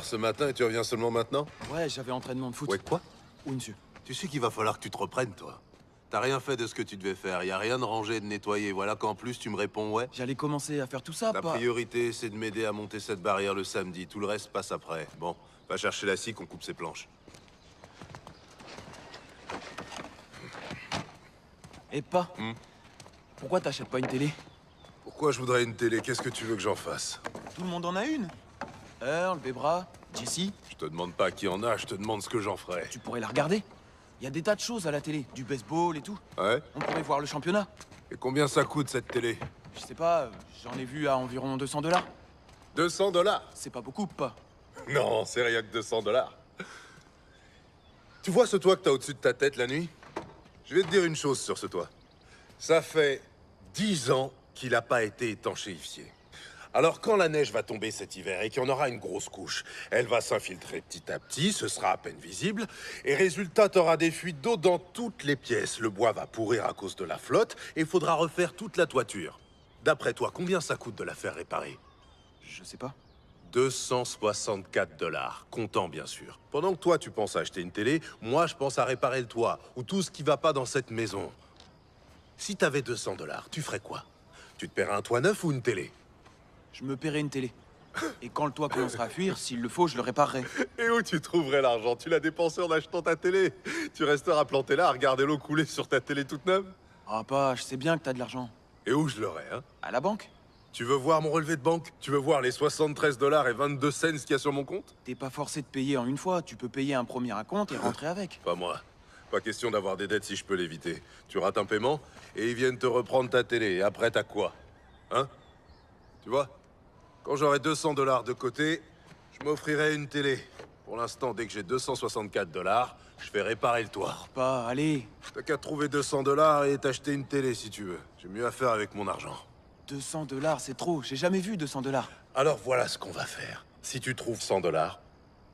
tard ce matin et tu reviens seulement maintenant? Ouais, j'avais entraînement de foot. Ouais, quoi? Oui, monsieur. Tu sais qu'il va falloir que tu te reprennes, toi. T'as rien fait de ce que tu devais faire. Y a rien de rangé, de nettoyer. Voilà qu'en plus, tu me réponds ouais. J'allais commencer à faire tout ça, La pas... priorité, c'est de m'aider à monter cette barrière le samedi. Tout le reste passe après. Bon, va chercher la scie qu'on coupe ses planches. Et pas. Pourquoi t'achètes pas une télé? Pourquoi je voudrais une télé? Qu'est-ce que tu veux que j'en fasse? Tout le monde en a une. Earl, Bebra, Jesse. Je te demande pas qui en a, je te demande ce que j'en ferai. Tu pourrais la regarder. Il y a des tas de choses à la télé, du baseball et tout. Ouais? On pourrait voir le championnat. Et combien ça coûte, cette télé? Je sais pas, j'en ai vu à environ 200 $. 200 $? C'est pas beaucoup, pas. Non, c'est rien que 200 $. Tu vois ce toit que t'as au-dessus de ta tête la nuit? Je vais te dire une chose sur ce toit. Ça fait 10 ans qu'il n'a pas été étanchéifié. Alors quand la neige va tomber cet hiver et qu'il y en aura une grosse couche, elle va s'infiltrer petit à petit, ce sera à peine visible, et résultat, t'auras des fuites d'eau dans toutes les pièces. Le bois va pourrir à cause de la flotte, et il faudra refaire toute la toiture. D'après toi, combien ça coûte de la faire réparer? Je sais pas. 264 $, comptant bien sûr. Pendant que toi tu penses à acheter une télé, moi je pense à réparer le toit, ou tout ce qui va pas dans cette maison. Si t'avais 200 $, tu ferais quoi? Tu te paierais un toit neuf ou une télé? Je me paierai une télé. Et quand le toit commencera à fuir, s'il le faut, je le réparerai. Et où tu trouverais l'argent? Tu l'as dépensé en achetant ta télé. Tu resteras planté là à regarder l'eau couler sur ta télé toute neuve? Ah, pas, je sais bien que t'as de l'argent. Et où je l'aurais, hein? À la banque? Tu veux voir mon relevé de banque? Tu veux voir les 73 $ et 22 cents qu'il y a sur mon compte? T'es pas forcé de payer en une fois, tu peux payer un premier acompte et rentrer avec. Pas moi. Pas question d'avoir des dettes si je peux l'éviter. Tu rates un paiement, et ils viennent te reprendre ta télé. Et après, t'as quoi? Hein? Tu vois? Quand j'aurai 200 $ de côté, je m'offrirai une télé. Pour l'instant, dès que j'ai 264 $, je fais réparer le toit. Pas, allez. T'as qu'à trouver 200 $ et t'acheter une télé si tu veux. J'ai mieux à faire avec mon argent. 200 $, c'est trop. J'ai jamais vu 200 $. Alors voilà ce qu'on va faire. Si tu trouves 100 $,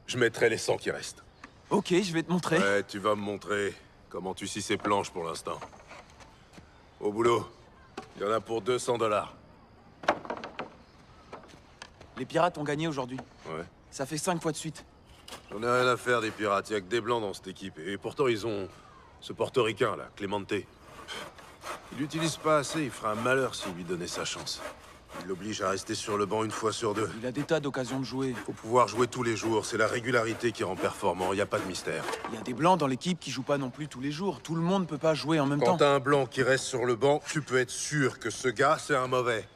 je mettrai les 100 qui restent. Ok, je vais te montrer. Ouais, tu vas me montrer comment tu scies ces planches pour l'instant. Au boulot. Il y en a pour 200 $. Les pirates ont gagné aujourd'hui. Ouais. Ça fait 5 fois de suite. J'en ai rien à faire des pirates. Il y a que des blancs dans cette équipe. Et pourtant, ils ont ce portoricain, là, Clemente. Il l'utilise pas assez. Il ferait un malheur s'il lui donnait sa chance. Il l'oblige à rester sur le banc une fois sur deux. Il a des tas d'occasions de jouer. Faut pouvoir jouer tous les jours. C'est la régularité qui rend performant. Y a pas de mystère. Il y a des blancs dans l'équipe qui jouent pas non plus tous les jours. Tout le monde peut pas jouer en même Quand temps. t'as un blanc qui reste sur le banc, tu peux être sûr que ce gars, c'est un mauvais.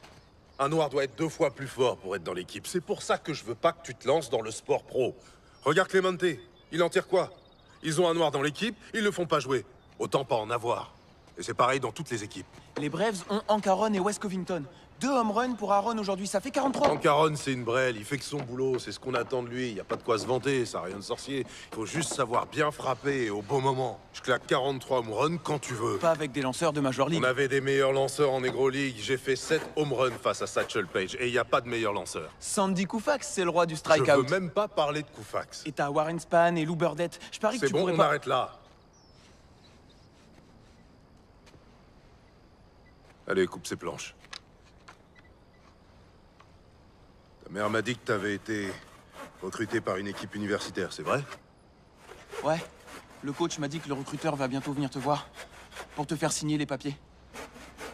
Un noir doit être 2 fois plus fort pour être dans l'équipe. C'est pour ça que je veux pas que tu te lances dans le sport pro. Regarde Clemente. Il en tire quoi? Ils ont un noir dans l'équipe, ils le font pas jouer. Autant pas en avoir. Et c'est pareil dans toutes les équipes. Les Braves ont Hank Aaron et Wes Covington. 2 home runs pour Aaron aujourd'hui, ça fait 43. Hank Aaron, c'est une brêle, il fait que son boulot, c'est ce qu'on attend de lui. Y a pas de quoi se vanter, ça a rien de sorcier. Il faut juste savoir bien frapper au bon moment. Je claque 43 home runs quand tu veux. Pas avec des lanceurs de Major League. On avait des meilleurs lanceurs en Negro League. J'ai fait 7 home runs face à Satchel Paige. Et y a pas de meilleur lanceur. Sandy Koufax, c'est le roi du Je strikeout. veux même pas parler de Koufax. Et t'as Warren Spahn et Lou Burdette. Je parie que C'est tu bon, pourrais on pas... arrête là. Allez, coupe ces planches. Ta mère m'a dit que t'avais été recruté par une équipe universitaire, c'est vrai? Ouais. Le coach m'a dit que le recruteur va bientôt venir te voir. Pour te faire signer les papiers.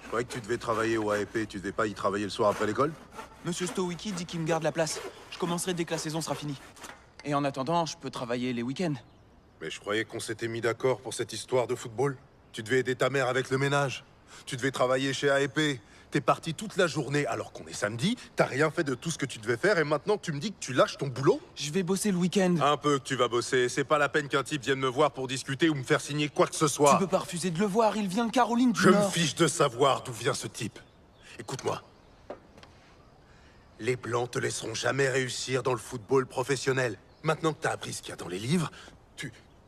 Je croyais que tu devais travailler au AEP, tu devais pas y travailler le soir après l'école? Monsieur Stowicki dit qu'il me garde la place. Je commencerai dès que la saison sera finie. Et en attendant, je peux travailler les week-ends. Mais je croyais qu'on s'était mis d'accord pour cette histoire de football. Tu devais aider ta mère avec le ménage. Tu devais travailler chez AEP. T'es parti toute la journée alors qu'on est samedi, t'as rien fait de tout ce que tu devais faire et maintenant tu me dis que tu lâches ton boulot? Je vais bosser le week-end. Un peu que tu vas bosser, c'est pas la peine qu'un type vienne me voir pour discuter ou me faire signer quoi que ce soit. Tu peux pas refuser de le voir, il vient de Caroline du Je me Nord. fiche de savoir d'où vient ce type. Écoute-moi. Les Blancs te laisseront jamais réussir dans le football professionnel. Maintenant que t'as appris ce qu'il y a dans les livres,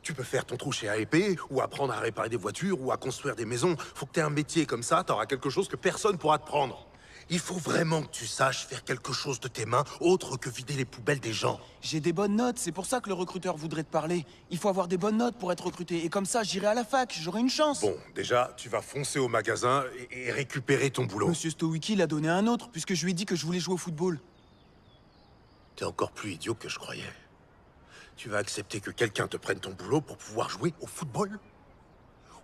tu peux faire ton trou chez AEP, ou apprendre à réparer des voitures, ou à construire des maisons. Faut que t'aies un métier comme ça, t'auras quelque chose que personne pourra te prendre. Il faut vraiment que tu saches faire quelque chose de tes mains, autre que vider les poubelles des gens. J'ai des bonnes notes, c'est pour ça que le recruteur voudrait te parler. Il faut avoir des bonnes notes pour être recruté, et comme ça, j'irai à la fac, j'aurai une chance. Bon, déjà, tu vas foncer au magasin et récupérer ton boulot. Monsieur Stowicki l'a donné à un autre, puisque je lui ai dit que je voulais jouer au football. T'es encore plus idiot que je croyais. Tu vas accepter que quelqu'un te prenne ton boulot pour pouvoir jouer au football?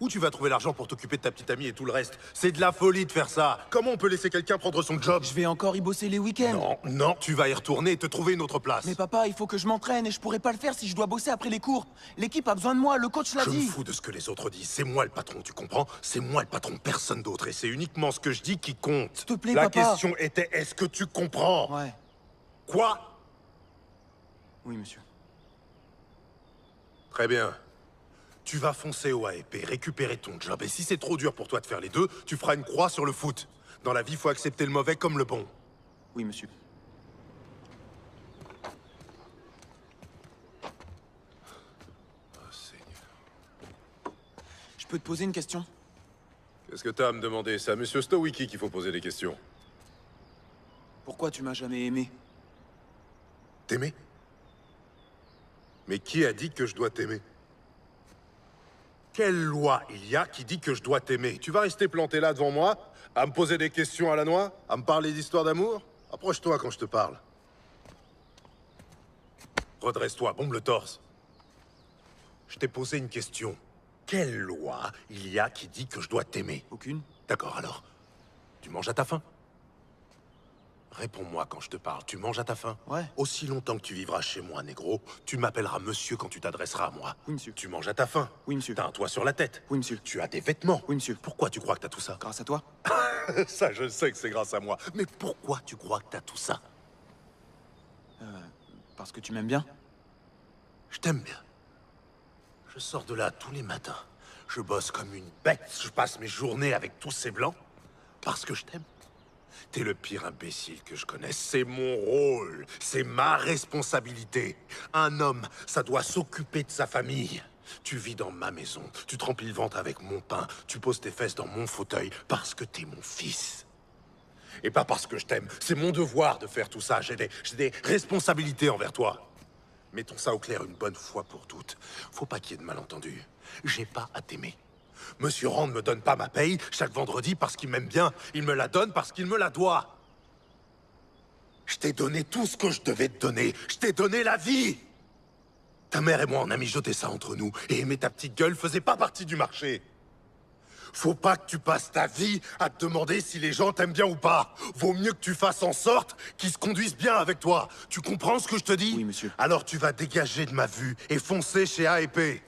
Où tu vas trouver l'argent pour t'occuper de ta petite amie et tout le reste? C'est de la folie de faire ça. Comment on peut laisser quelqu'un prendre son job? Je vais encore y bosser les week-ends. Non, non, tu vas y retourner et te trouver une autre place. Mais papa, il faut que je m'entraîne et je pourrais pas le faire si je dois bosser après les cours. L'équipe a besoin de moi, le coach l'a Je me dit. fous de ce que les autres disent. C'est moi le patron, tu comprends? C'est moi le patron, personne d'autre. Et c'est uniquement ce que je dis qui compte. S'il te plaît, La papa. question était, est-ce que tu comprends? Ouais. Quoi? Oui, monsieur. Très bien. Tu vas foncer au AEP, récupérer ton job. Et si c'est trop dur pour toi de faire les deux, tu feras une croix sur le foot. Dans la vie, il faut accepter le mauvais comme le bon. Oui, monsieur. Oh, Seigneur. Je peux te poser une question? Qu'est-ce que t'as à me demander? C'est à Monsieur Stowicki qu'il faut poser des questions. Pourquoi tu m'as jamais aimé? T'aimer? Mais qui a dit que je dois t'aimer? Quelle loi il y a qui dit que je dois t'aimer? Tu vas rester planté là devant moi, à me poser des questions à la noix, à me parler d'histoires d'amour? Approche-toi quand je te parle. Redresse-toi, bombe le torse. Je t'ai posé une question. Quelle loi il y a qui dit que je dois t'aimer? Aucune. D'accord, alors. Tu manges à ta faim? Réponds-moi quand je te parle. Tu manges à ta faim? Ouais. Aussi longtemps que tu vivras chez moi, négro, tu m'appelleras monsieur quand tu t'adresseras à moi. Oui, monsieur. Tu manges à ta faim? Oui, monsieur. T'as un toit sur la tête? Oui, monsieur. Tu as des vêtements? Oui, monsieur. Pourquoi tu crois que t'as tout ça? Grâce à toi? Ça, je sais que c'est grâce à moi. Mais pourquoi tu crois que t'as tout ça? Parce que tu m'aimes bien? Je t'aime bien. Je sors de là tous les matins. Je bosse comme une bête. Je passe mes journées avec tous ces blancs. Parce que je t'aime. T'es le pire imbécile que je connaisse. C'est mon rôle. C'est ma responsabilité. Un homme, ça doit s'occuper de sa famille. Tu vis dans ma maison. Tu te remplis le ventre avec mon pain. Tu poses tes fesses dans mon fauteuil parce que t'es mon fils. Et pas parce que je t'aime. C'est mon devoir de faire tout ça. J'ai des responsabilités envers toi. Mettons ça au clair une bonne fois pour toutes. Faut pas qu'il y ait de malentendus. J'ai pas à t'aimer. Monsieur Rand ne me donne pas ma paye chaque vendredi parce qu'il m'aime bien. Il me la donne parce qu'il me la doit. Je t'ai donné tout ce que je devais te donner. Je t'ai donné la vie. Ta mère et moi, on a mijoté ça entre nous. Et aimer ta petite gueule faisait pas partie du marché. Faut pas que tu passes ta vie à te demander si les gens t'aiment bien ou pas. Vaut mieux que tu fasses en sorte qu'ils se conduisent bien avec toi. Tu comprends ce que je te dis? Oui, monsieur. Alors tu vas dégager de ma vue et foncer chez AEP.